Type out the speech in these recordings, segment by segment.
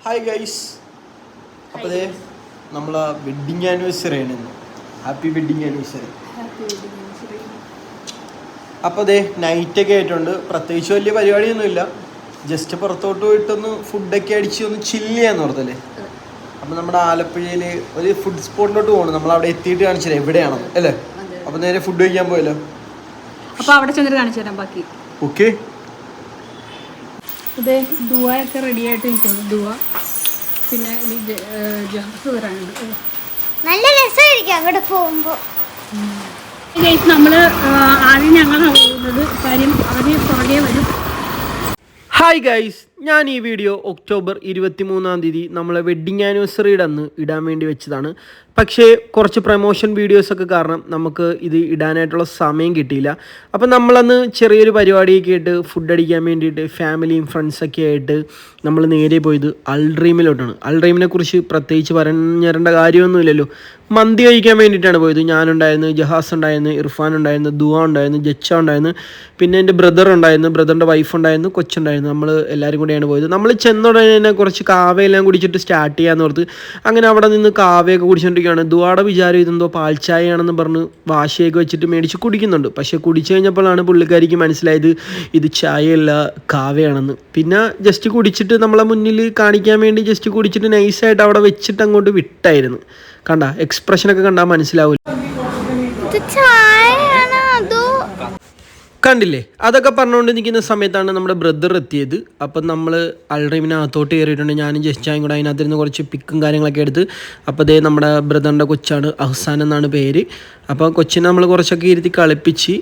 Hi guys, അപ്പോൾ നമ്മളെ wedding anniversary ആണ് ഇന്ന്. Happy wedding anniversary. അപ്പോൾ നൈറ്റൊക്കെ ആയിട്ടുണ്ട്. പ്രത്യേകിച്ച് വലിയ പരിപാടിയൊന്നുമില്ല. ജസ്റ്റ് പുറത്തോട്ട് പോയിട്ടൊന്ന് ഫുഡൊക്കെ അടിച്ച് ഒന്ന് ചില്ല് ചെയ്യാന്ന് ഓർത്തല്ലേ. അപ്പോൾ നമ്മുടെ ആലപ്പുഴയിൽ ഒരു ഫുഡ് സ്പോട്ടിലോട്ട് പോകണം. നമ്മൾ അവിടെ എത്തിയിട്ട് കാണിച്ചു എവിടെയാണെന്ന് അല്ലേ. അപ്പോൾ നേരെ ഫുഡ് കഴിക്കാൻ പോയല്ലോ. അപ്പോൾ അവിടെ ചെന്നിട്ട് കാണിച്ചു തരാം ബാക്കി. ഓക്കെ. അതെ, ദുവയൊക്കെ റെഡി ആയിട്ട് നിൽക്കുന്നു. ദുവ പിന്നെ ജാസ് വരാനുണ്ട്. നല്ല രസമായിരിക്കും അങ്ങോട്ട് പോകുമ്പോൾ. നമ്മൾ ആദ്യം ഞങ്ങളാണ് പോകുന്നത്. കാര്യം അവർ പുറകെ വരും. ഹായ് ഗൈസ്, ഞാൻ ഈ വീഡിയോ ഒക്ടോബർ 23 നമ്മളെ വെഡ്ഡിങ് ആനിവേഴ്സറിയുടെ അന്ന് ഇടാൻ വേണ്ടി വെച്ചതാണ്. പക്ഷേ കുറച്ച് പ്രമോഷൻ വീഡിയോസൊക്കെ കാരണം നമുക്ക് ഇത് ഇടാനായിട്ടുള്ള സമയം കിട്ടിയില്ല. അപ്പം നമ്മളന്ന് ചെറിയൊരു പരിപാടിയൊക്കെ ആയിട്ട് ഫുഡ് അടിക്കാൻ വേണ്ടിയിട്ട് ഫാമിലിയും ഫ്രണ്ട്സൊക്കെ ആയിട്ട് നമ്മൾ നേരെ പോയത് അൾഡ്രീമിലോട്ടാണ്. അൾഡ്രീമിനെ കുറിച്ച് പ്രത്യേകിച്ച് പറഞ്ഞിരേണ്ട കാര്യമൊന്നുമില്ലല്ലോ. മന്തി കഴിക്കാൻ വേണ്ടിയിട്ടാണ് പോയത്. ഞാനുണ്ടായിരുന്നു, ജഹാസ് ഉണ്ടായിരുന്നു, ഇർഫാൻ ഉണ്ടായിരുന്നു, ദുവ ഉണ്ടായിരുന്നു, ജച്ച ഉണ്ടായിരുന്നു, പിന്നെ എൻ്റെ ബ്രദർ ഉണ്ടായിരുന്നു, ബ്രദറിൻ്റെ വൈഫ് ഉണ്ടായിരുന്നു, കൊച്ചുണ്ടായിരുന്നു. നമ്മൾ എല്ലാവരും കൂടെയാണ് പോയത്. നമ്മൾ ചെന്നുടനെ തന്നെ കുറച്ച് കാവയെല്ലാം കുടിച്ചിട്ട് സ്റ്റാർട്ട് ചെയ്യാമെന്ന് ഓർത്ത് അങ്ങനെ അവിടെ നിന്ന് കാവയൊക്കെ കുടിച്ചുകൊണ്ടിരിക്കുകയാണ്. ദുവാടെ വിചാരം ഇതെന്തോ പാൽച്ചായയാണെന്ന് പറഞ്ഞ് വാശിയൊക്കെ വെച്ചിട്ട് മേടിച്ച് കുടിക്കുന്നുണ്ട്. പക്ഷേ കുടിച്ചു കഴിഞ്ഞപ്പോഴാണ് പുള്ളിക്കാരിക്ക് മനസ്സിലായത് ഇത് ചായയല്ല കാവയാണെന്ന്. പിന്നെ ജസ്റ്റ് കുടിച്ചിട്ട് നമ്മളെ മുന്നിൽ കാണിക്കാൻ വേണ്ടി ജസ്റ്റ് കുടിച്ചിട്ട് നൈസായിട്ട് അവിടെ വെച്ചിട്ട് അങ്ങോട്ട് വിട്ടായിരുന്നു. കണ്ട എക്സ്പ്രഷനൊക്കെ കണ്ടാൽ മനസ്സിലാവില്ല. കണ്ടില്ലേ? അതൊക്കെ പറഞ്ഞുകൊണ്ട് നിൽക്കുന്ന സമയത്താണ് നമ്മുടെ ബ്രദർ എത്തിയത്. അപ്പം നമ്മൾ അൾഡ്രീമിനകത്തോട്ട് കയറിയിട്ടുണ്ട്. ഞാനും ജസ്റ്റായും കൂടെ അതിനകത്തിരുന്ന് കുറച്ച് പിക്കും കാര്യങ്ങളൊക്കെ എടുത്ത്. അപ്പോൾ നമ്മുടെ ബ്രദറിൻ്റെ കൊച്ചാണ്, അഹ്സാൻ എന്നാണ് പേര്. അപ്പോൾ കൊച്ചിനെ നമ്മൾ കുറച്ചൊക്കെ ഇരുത്തി കളിപ്പിച്ച്.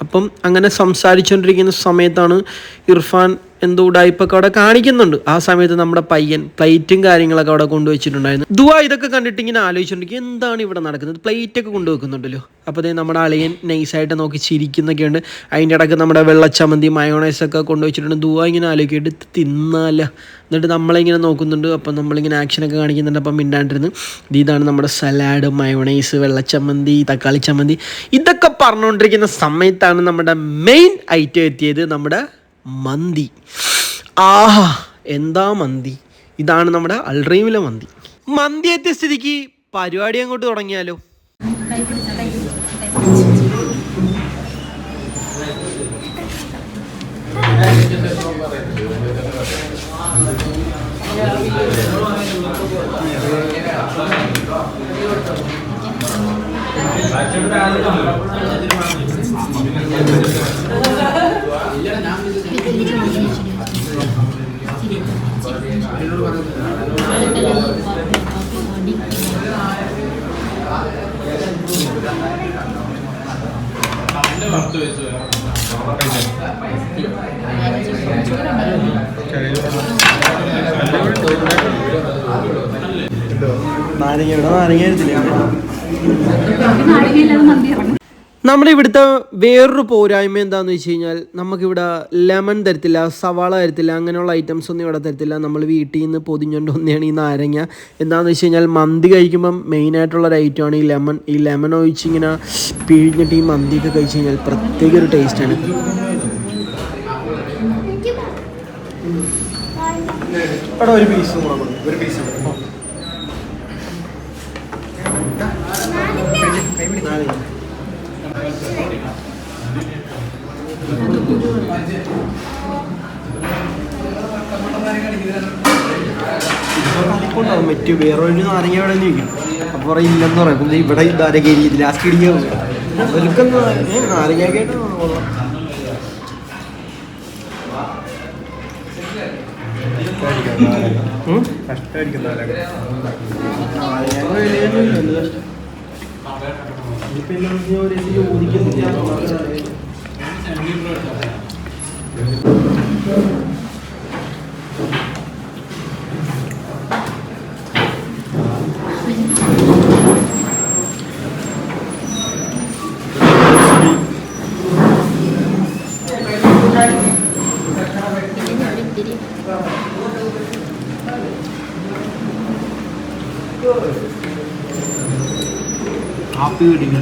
അപ്പം അങ്ങനെ സംസാരിച്ചുകൊണ്ടിരിക്കുന്ന സമയത്താണ് ഇർഫാൻ എന്തോ ഉടായ്പൊക്കെ അവിടെ കാണിക്കുന്നുണ്ട്. ആ സമയത്ത് നമ്മുടെ പയ്യൻ പ്ലേറ്റും കാര്യങ്ങളൊക്കെ അവിടെ കൊണ്ടുവച്ചിട്ടുണ്ടായിരുന്നു. ദുവ ഇതൊക്കെ കണ്ടിട്ട് ഇങ്ങനെ ആലോചിച്ചുകൊണ്ടിരിക്കും, എന്താണ് ഇവിടെ നടക്കുന്നത്, പ്ലേറ്റൊക്കെ കൊണ്ടുവെക്കുന്നുണ്ടല്ലോ. അപ്പോൾ നമ്മുടെ അളിയൻ നൈസായിട്ട് നോക്കി ചിരിക്കുന്നൊക്കെയുണ്ട്. അതിൻ്റെ ഇടയ്ക്ക് നമ്മുടെ വെള്ളച്ചമന്തി മയോണൈസൊക്കെ കൊണ്ടുവച്ചിട്ടുണ്ട്. ദുവ ഇങ്ങനെ ആലോചിക്കും എടുത്ത് തിന്നാല. എന്നിട്ട് നമ്മളിങ്ങനെ നോക്കുന്നുണ്ട്. അപ്പം നമ്മളിങ്ങനെ ആക്ഷനൊക്കെ കാണിക്കുന്നുണ്ട്. അപ്പം മിണ്ടാണ്ടിരുന്ന് ഇതാണ് നമ്മുടെ സലാഡ്, മയോണൈസ്, വെള്ളച്ചമ്മന്തി, തക്കാളി ചമ്മന്തി ഇതൊക്കെ പറഞ്ഞുകൊണ്ടിരിക്കുന്ന സമയത്താണ് നമ്മുടെ മെയിൻ ഐറ്റം എത്തിയത്, നമ്മുടെ മന്തി. ആഹാ, എന്താ മന്തി! ഇതാണ് നമ്മുടെ അൾഡ്രീമിലെ മന്തി. മന്തി എത്തിയ സ്ഥിതിക്ക് പരിപാടി അങ്ങോട്ട് തുടങ്ങിയാലോ. നമ്മുടെ ഇവിടുത്തെ വേറൊരു പോരായ്മ എന്താണെന്ന് വെച്ച് കഴിഞ്ഞാൽ നമുക്കിവിടെ ലെമൺ തരത്തില്ല, സവാള തരത്തില്ല, അങ്ങനെയുള്ള ഐറ്റംസ് ഒന്നും ഇവിടെ തരത്തില്ല. നമ്മൾ വീട്ടിൽ നിന്ന് പൊതിഞ്ഞുകൊണ്ട് വന്നെയാണ് ഈ നാരങ്ങ. എന്താണെന്ന് വെച്ച് കഴിഞ്ഞാൽ മന്തി കഴിക്കുമ്പം മെയിനായിട്ടുള്ളൊരു ഐറ്റമാണ് ഈ ലെമൺ. ഈ ലെമൺ ഒഴിച്ച് ഇങ്ങനെ പിഴിഞ്ഞിട്ട് ഈ മന്തിയൊക്കെ കഴിച്ച് കഴിഞ്ഞാൽ പ്രത്യേക ഒരു ടേസ്റ്റാണ്. ഒരു പീസ് ഒരു പീസ് മറ്റു വേറൊരു നാരങ്ങ ഇവിടെ ചോദിക്കും. അപ്പോൾ പറയും ഇല്ലെന്ന് പറയും. ഇവിടെ നാരങ്ങ ലാസ്റ്റ് ഇടിക്കാൻ അവർക്കൊന്ന് നാരങ്ങായിട്ട് ഹാപ്പി വെഡിങ്.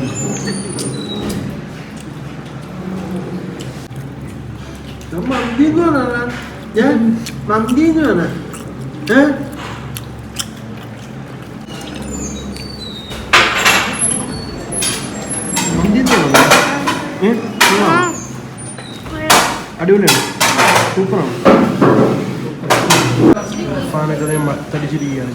മന്തി എന്ന് പറഞ്ഞാൽ ഞാൻ മന്തി എന്ന് പറഞ്ഞാൽ അടിപൊളിയാണ്, സൂപ്പറാണ്. ഫാനൊക്കെ മത്തടിച്ചിരിക്കുകയാണ്.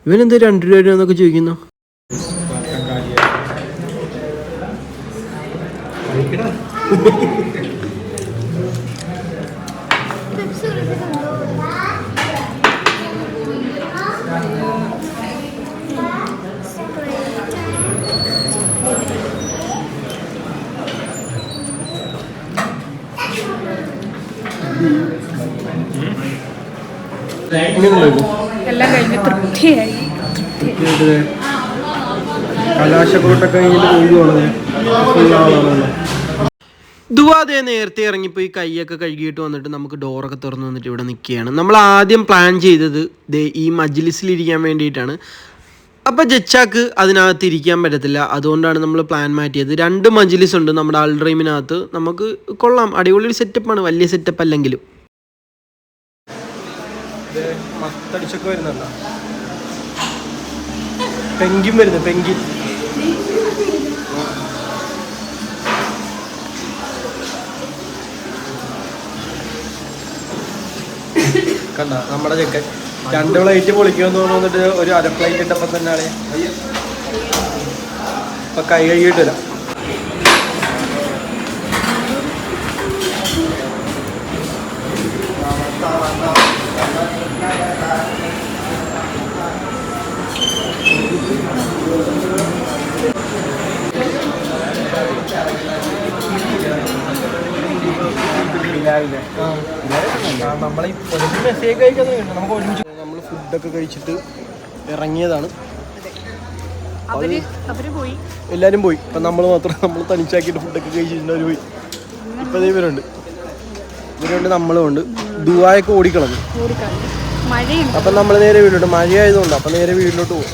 ഇവനെന്താ 2 രൂപ എന്നൊക്കെ ചോദിക്കുന്നു. എല്ലാം കഴിഞ്ഞ് തൃപ്തിയായി. കലാശക്കൊട്ടൊക്കെ കഴിഞ്ഞിട്ട് പോകുവാണ്. ദുവാദേ നേരത്തെ ഇറങ്ങിപ്പോയി കൈയൊക്കെ കഴുകിയിട്ട് വന്നിട്ട് നമുക്ക് ഡോറൊക്കെ തുറന്ന് വന്നിട്ട് ഇവിടെ നിൽക്കുകയാണ്. നമ്മൾ ആദ്യം പ്ലാൻ ചെയ്തത് ഈ മജ്ലിസിലിരിക്കാൻ വേണ്ടിയിട്ടാണ്. അപ്പോൾ ജച്ചാക്ക് അതിനകത്ത് ഇരിക്കാൻ പറ്റത്തില്ല, അതുകൊണ്ടാണ് നമ്മൾ പ്ലാൻ മാറ്റിയത്. 2 മജ്ലിസ് ഉണ്ട് നമ്മുടെ അൾഡ്രീമിനകത്ത്. നമുക്ക് കൊള്ളാം, അടിപൊളി ഒരു സെറ്റപ്പാണ്, വലിയ സെറ്റപ്പ് അല്ലെങ്കിലും. മത്തടിച്ചൊക്കെ വരുന്നുണ്ടോ? പെങ്കിൻ വരുന്നു, പെങ്കിൻ. കണ്ട നമ്മുടെ ചെക്കൻ 2 പ്ലേറ്റ് പൊളിക്കുമെന്ന് തോന്നിട്ട് ഒരു 1/2 പ്ലേറ്റ് ഇട്ടപ്പോൾ തന്നെയാണ്. ഇപ്പൊ കൈ കഴുകിയിട്ട് വരാം. നമ്മളെ മെസ്സേജ് കഴിക്കാൻ നമുക്ക് ഒരുമിച്ച് നമ്മൾ ഫുഡൊക്കെ കഴിച്ചിട്ട് ഇറങ്ങിയതാണ്. എല്ലാവരും പോയി. ഇപ്പം നമ്മൾ മാത്രം, നമ്മൾ തനിച്ചാക്കിയിട്ട് ഫുഡൊക്കെ കഴിച്ചിട്ടുണ്ട്. അവർ പോയി. ഇപ്പം ഇവരുണ്ട്, നമ്മളും ഉണ്ട്. ദുബായൊക്കെ ഓടിക്കളഞ്ഞു. അപ്പം നമ്മൾ നേരെ വീട്ടിലോട്ട്, മഴയായതുകൊണ്ട് അപ്പം നേരെ വീട്ടിലോട്ട് പോകും.